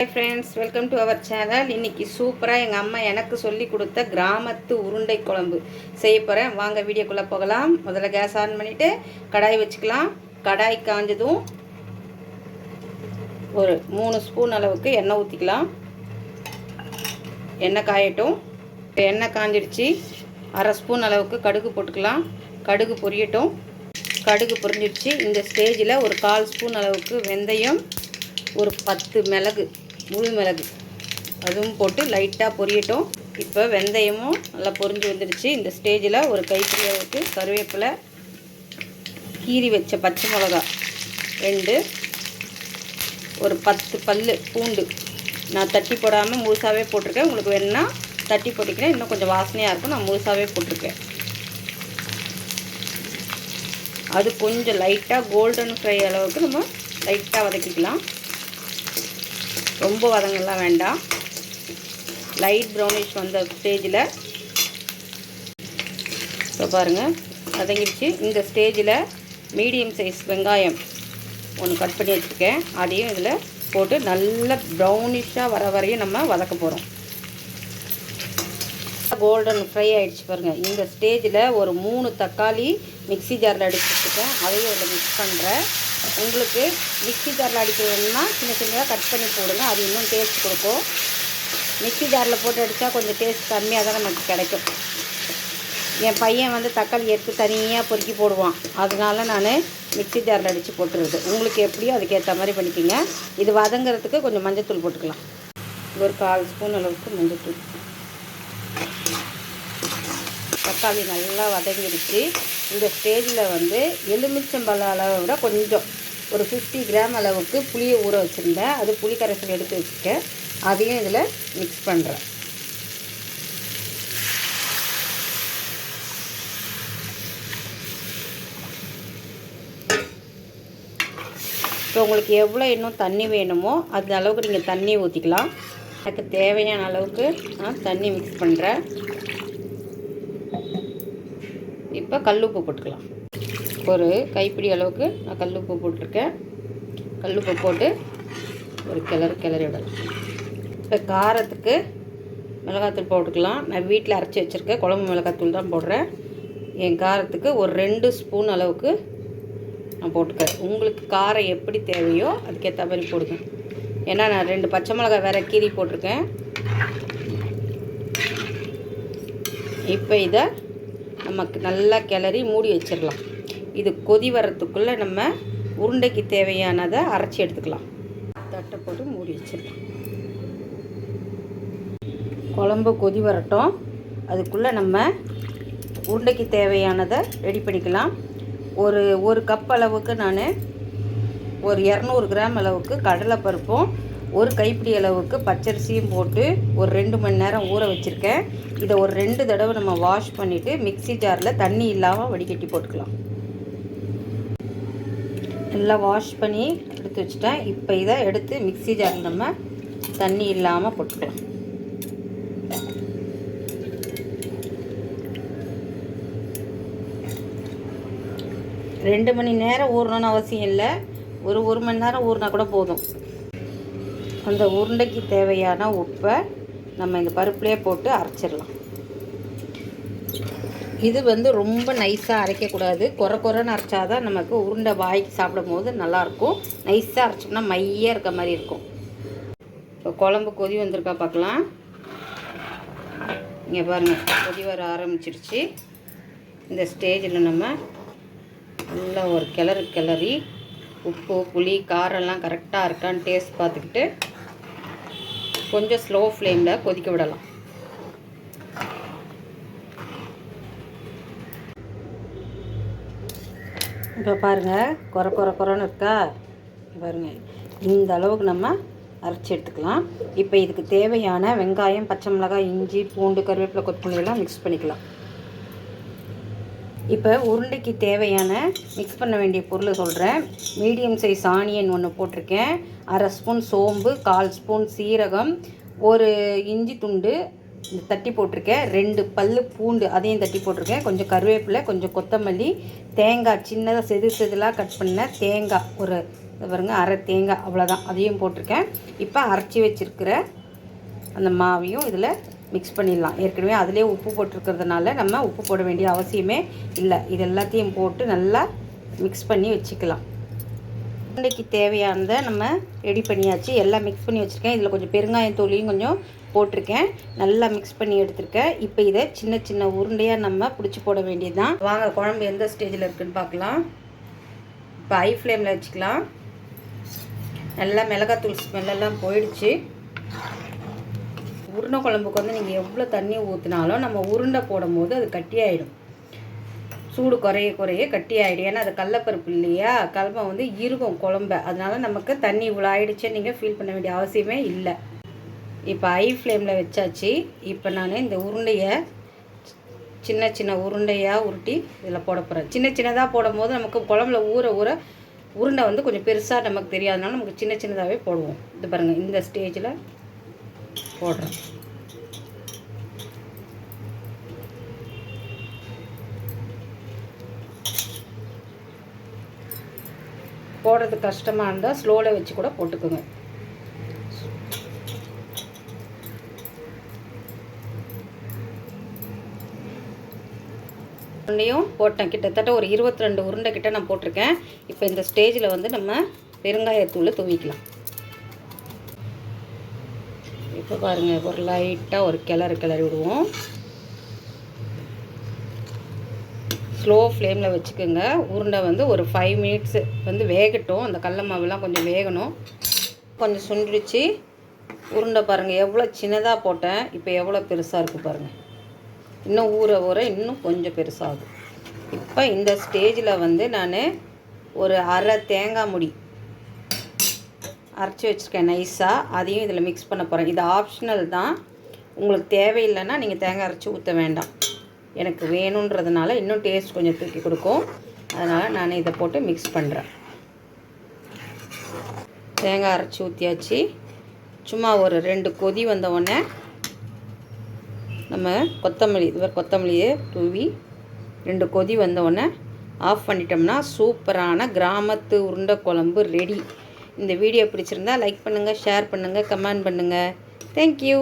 Hi friends, welcome to our channel. இன்னைக்கு சூப்பரா எங்க அம்மா எனக்கு சொல்லி கொடுத்த கிராமத்து உருண்டை குழம்பு செய்ய போறேன். வாங்க வீடியோக்குள்ள போகலாம். முதல்ல கேஸ் ஆன் பண்ணிட்டு கடாய் வச்சுக்கலாம். கடாய் காஞ்சதும் ஒரு 3 ஸ்பூன் அளவுக்கு எண்ணெய் ஊத்திக்கலாம். எண்ணெய் காயட்டும். எண்ணெய் காஞ்சிடுச்சு. 1/2 ஸ்பூன் அளவுக்கு கடுகு போட்டுக்கலாம். கடுகு பொரியட்டும். கடுகு பொரிஞ்சிடுச்சு. இந்த ஸ்டேஜில் ஒரு 1/4 ஸ்பூன் அளவுக்கு வெந்தயம், ஒரு 10 மிளகு, முழு மிளகு அதுவும் போட்டு லைட்டாக பொரியட்டும். இப்போ வெந்தயமும் நல்லா பொரிஞ்சு வந்துடுச்சு. இந்த ஸ்டேஜில் ஒரு கைப்பிடி அளவுக்கு கருவேப்பிலை, கீரி வச்ச பச்சை மிளகா 2, ஒரு 10 பல் பூண்டு நான் தட்டி போடாமல் முழுசாகவே போட்டிருக்கேன். உங்களுக்கு வேணுன்னா தட்டி போட்டிக்கிறேன், இன்னும் கொஞ்சம் வாசனையாக இருக்கும். நான் முழுசாகவே போட்டிருக்கேன். அது கொஞ்சம் லைட்டாக கோல்டன் ஃப்ரை அளவுக்கு நம்ம லைட்டாக வதக்கிக்கலாம். ரொம்ப வதங்கலாம் வேண்டாம். லைட் ப்ரௌனிஷ் வந்த ஸ்டேஜில் இப்போ பாருங்கள் வதங்கிடுச்சு. இந்த ஸ்டேஜில் மீடியம் சைஸ் வெங்காயம் ஒன்று கட் பண்ணி வச்சுருக்கேன். அதையும் இதில் போட்டு நல்ல ப்ரௌனிஷாக வர வரையும் நம்ம வதக்க போகிறோம். கோல்டன் ஃப்ரை ஆகிடுச்சு பாருங்கள். இந்த ஸ்டேஜில் ஒரு 3 தக்காளி மிக்ஸி ஜாரில் அடிச்சு வச்சுருக்கேன். அதையும் இதில் மிக்ஸ் பண்ணுறேன். உங்களுக்கு மிக்ஸி ஜாரில் அடிக்கிறதுனா சின்ன சின்னதாக கட் பண்ணி போடுங்க, அது இன்னும் டேஸ்ட் கொடுக்கும். மிக்ஸி ஜாரில் போட்டு அடித்தா கொஞ்சம் டேஸ்ட் கம்மியாக தான் நமக்கு கிடைக்கும். என் பையன் வந்து தக்காளி எடுத்து தனியாக பொறுக்கி போடுவான், அதனால நான் மிக்ஸி ஜாரில் அடித்து போட்டுருது. உங்களுக்கு எப்படியோ அதுக்கேற்ற மாதிரி பண்ணிக்கோங்க. இது வதங்கிறதுக்கு கொஞ்சம் மஞ்சத்தூள் போட்டுக்கலாம். ஒரு 1/4 ஸ்பூன் அளவுக்கு மஞ்சத்தூள். தக்காளி நல்லா வதங்கிடுச்சு. இந்த ஸ்டேஜில் வந்து எலுமிச்சம்பழ அளவை விட கொஞ்சம் ஒரு 50 கிராம் அளவுக்கு புளியை ஊற வச்சுருந்தேன். அது புளி கரைசல் எடுத்து வச்சுருக்கேன். அதையும் இதில் மிக்ஸ் பண்ணுறேன். இப்போ உங்களுக்கு எவ்வளோ இன்னும் தண்ணி வேணுமோ அந்த அளவுக்கு நீங்கள் தண்ணி ஊற்றிக்கலாம். எனக்கு தேவையான அளவுக்கு நான் தண்ணி மிக்ஸ் பண்ணுறேன். இப்போ கல்லுப்பு போட்டுக்கலாம். ஒரு கைப்பிடி அளவுக்கு நான் கல்லுப்பு போட்டிருக்கேன். கல்லுப்பு போட்டு ஒரு கிளறி விடலாம். இப்போ காரத்துக்கு மிளகாத்தூள் போட்டுக்கலாம். நான் வீட்டில் அரைச்சி வச்சுருக்கேன் குழம்பு மிளகாத்தூள் தான் போடுறேன். என் காரத்துக்கு ஒரு 2 ஸ்பூன் அளவுக்கு நான் போட்டுக்கிறேன். உங்களுக்கு காரம் எப்படி தேவையோ அதுக்கேற்ற மாதிரி போடுங்க. ஏன்னா நான் 2 பச்சை மிளகாய் வேறு கீரி போட்டிருக்கேன். இப்போ இதை நமக்கு நல்லா கிளறி மூடி வச்சிடலாம். இது கொதி வரத்துக்குள்ளே நம்ம உருண்டைக்கு தேவையானதை அரைச்சி எடுத்துக்கலாம். தட்டை போட்டு மூடி வச்சிடலாம். குழம்பு கொதி வரட்டும். அதுக்குள்ளே நம்ம உருண்டைக்கு தேவையானதை ரெடி பண்ணிக்கலாம். ஒரு கப் அளவுக்கு நான் ஒரு 200 கிராம் அளவுக்கு கடலைப்பருப்பும், ஒரு கைப்பிடி அளவுக்கு பச்சரிசியும் போட்டு ஒரு 2 மணி நேரம் ஊற வச்சுருக்கேன். இதை ஒரு 2 தடவை நம்ம வாஷ் பண்ணிவிட்டு மிக்ஸி ஜாரில் தண்ணி இல்லாமல் வடிகட்டி போட்டுக்கலாம். எல்லாம் வாஷ் பண்ணி எடுத்து வச்சுட்டேன். இப்போ இதை எடுத்து மிக்ஸி ஜாரில் நம்ம தண்ணி இல்லாமல் போட்டுக்கலாம். ரெண்டு மணி நேரம் ஊறணும்னு அவசியம் இல்லை. ஒரு மணி நேரம் ஊறினா கூட போதும். அந்த உருண்டைக்கு தேவையான உப்பை நம்ம இந்த பருப்புலேயே போட்டு அரைச்சிடலாம். இது வந்து ரொம்ப நைஸாக அரைக்கக்கூடாது. குறைன்னு அரைச்சாதான் நமக்கு உருண்டை வாய்க்கு சாப்பிடும் போது நல்லாயிருக்கும். நைஸாக அரைச்சோம்னா மையாக இருக்க மாதிரி இருக்கும். இப்போ குழம்பு கொதி வந்திருக்கா பார்க்கலாம். இங்கே பாருங்கள் கொதி வர ஆரம்பிச்சிருச்சு. இந்த ஸ்டேஜில் நம்ம நல்லா ஒரு கிளறி உப்பு புளி காரெல்லாம் கரெக்டாக இருக்கான்னு டேஸ்ட் பார்த்துக்கிட்டு கொஞ்சம் ஸ்லோ ஃப்ளேமில் கொதிக்க விடலாம். இப்போ பாருங்கள் குறைன்னு இருக்கா பாருங்கள். இந்த அளவுக்கு நம்ம அரைச்சி எடுத்துக்கலாம். இப்போ இதுக்கு தேவையான வெங்காயம், பச்சை மிளகாய், இஞ்சி, பூண்டு, கருவேப்பிலை, கொத்தமல்லி எல்லாம் மிக்ஸ் பண்ணிக்கலாம். இப்போ உருண்டைக்கு தேவையான மிக்ஸ் பண்ண வேண்டிய பொருளை சொல்கிறேன். மீடியம் சைஸ் ஆனியன் ஒன்று போட்டிருக்கேன். 1/2 ஸ்பூன் சோம்பு, 1/4 ஸ்பூன் சீரகம், ஒரு இஞ்சி துண்டு தட்டி போட்டிருக்கேன். 2 பல் பூண்டு அதையும் தட்டி போட்டிருக்கேன். கொஞ்சம் கருவேப்பிலை, கொஞ்சம் கொத்தமல்லி, தேங்காய் சின்னதாக செதிலாக கட் பண்ண தேங்காய் ஒரு இது பாருங்கள், அரை தேங்காய் அவ்வளோதான், அதையும் போட்டிருக்கேன். இப்போ அரைச்சி வச்சுருக்கிற அந்த மாவையும் இதில் மிக்ஸ் பண்ணிடலாம். ஏற்கனவே அதிலே உப்பு போட்டிருக்கிறதுனால நம்ம உப்பு போட வேண்டிய அவசியமே இல்லை. இது எல்லாத்தையும் போட்டு நல்லா மிக்ஸ் பண்ணி வச்சுக்கலாம். உருண்டைக்கு தேவையானதை நம்ம ரெடி பண்ணியாச்சு. எல்லாம் மிக்ஸ் பண்ணி வச்சுருக்கேன். இதில் கொஞ்சம் பெருங்காயத்தூளியும் கொஞ்சம் போட்டிருக்கேன். நல்லா மிக்ஸ் பண்ணி எடுத்துருக்கேன். இப்போ இதை சின்ன சின்ன உருண்டையாக நம்ம பிடிச்சி போட வேண்டியது தான். வாங்க குழம்பு எந்த ஸ்டேஜில் இருக்குதுன்னு பார்க்கலாம். இப்போ ஹை ஃப்ளேமில் வச்சுக்கலாம். நல்லா மிளகாத்தூள் ஸ்மெல்லெல்லாம் போயிடுச்சு. உருண்டை குழம்புக்கு வந்து நீங்கள் எவ்வளோ தண்ணி ஊற்றினாலும் நம்ம உருண்டை போடும் போது அது கட்டியாயிடும். சூடு குறைய கட்டி ஆகிடும். ஏன்னா அது கடலப்பருப்பு இல்லையா, கலப்பை வந்து இருக்கும் குழம்பு. அதனால் நமக்கு தண்ணி இவ்வளோ ஆகிடுச்சுன்னு நீங்கள் ஃபீல் பண்ண வேண்டிய அவசியமே இல்லை. இப்போ ஹை ஃப்ளேமில் வச்சாச்சு. இப்போ நான் இந்த உருண்டையை சின்ன சின்ன உருண்டையாக உருட்டி இதில் போட போகிறேன். சின்ன சின்னதாக போடும் போது நமக்கு குழம்புல ஊற உருண்டை வந்து கொஞ்சம் பெருசாக நமக்கு தெரியாதனால நமக்கு சின்ன சின்னதாகவே போடுவோம். இது பாருங்கள், இந்த ஸ்டேஜில் போடுறேன். போடுறது கஷ்டமாக இருந்தால் ஸ்லோவில் வச்சு கூட போட்டுக்கோங்க. உருண்டையும் போட்டேன். கிட்டத்தட்ட ஒரு 22 உருண்டை கிட்ட நான் போட்டிருக்கேன். இப்போ இந்த ஸ்டேஜில் வந்து நம்ம பெருங்காயத்தூள் தூவிக்கலாம். இப்போ பாருங்கள், ஒரு லைட்டாக ஒரு கிளறி விடுவோம். ஸ்லோ ஃப்ளேமில் வச்சுக்கோங்க. உருண்டை வந்து ஒரு 5 மினிட்ஸு வந்து வேகட்டும். அந்த கடல மாவுலாம் கொஞ்சம் வேகணும். கொஞ்சம் சுண்டிடுச்சு. உருண்டை பாருங்கள் எவ்வளோ சின்னதாக போட்டேன், இப்போ எவ்வளோ பெருசாக இருக்குது பாருங்கள். இன்னும் ஊற இன்னும் கொஞ்சம் பெருசாகும். இப்போ இந்த ஸ்டேஜில் வந்து நான் ஒரு அரை தேங்காய் முடி அரைச்சி வச்சுருக்கேன் நைஸாக. அதையும் இதில் மிக்ஸ் பண்ண போகிறேன். இது ஆப்ஷனல் தான். உங்களுக்கு தேவையில்லைன்னா நீங்கள் தேங்காய் அரைச்சி ஊற்ற வேண்டாம். எனக்கு வேணுன்றதுனால இன்னும் டேஸ்ட் கொஞ்சம் தூக்கி கொடுக்கும். அதனால் நான் இதை போட்டு மிக்ஸ் பண்ணுறேன். தேங்காய் அரைச்சி ஊற்றியாச்சு. சும்மா ஒரு 2 கொதி வந்தவுடனே நம்ம கொத்தமல்லியை தூவி 2 கொதி வந்தவுடனே ஆஃப் பண்ணிட்டோம்னா சூப்பரான கிராமத்து உருண்டை குழம்பு ரெடி. இந்த வீடியோ பிடிச்சிருந்தா லைக் பண்ணுங்கள், ஷேர் பண்ணுங்கள், கமெண்ட் பண்ணுங்கள். தேங்க்யூ.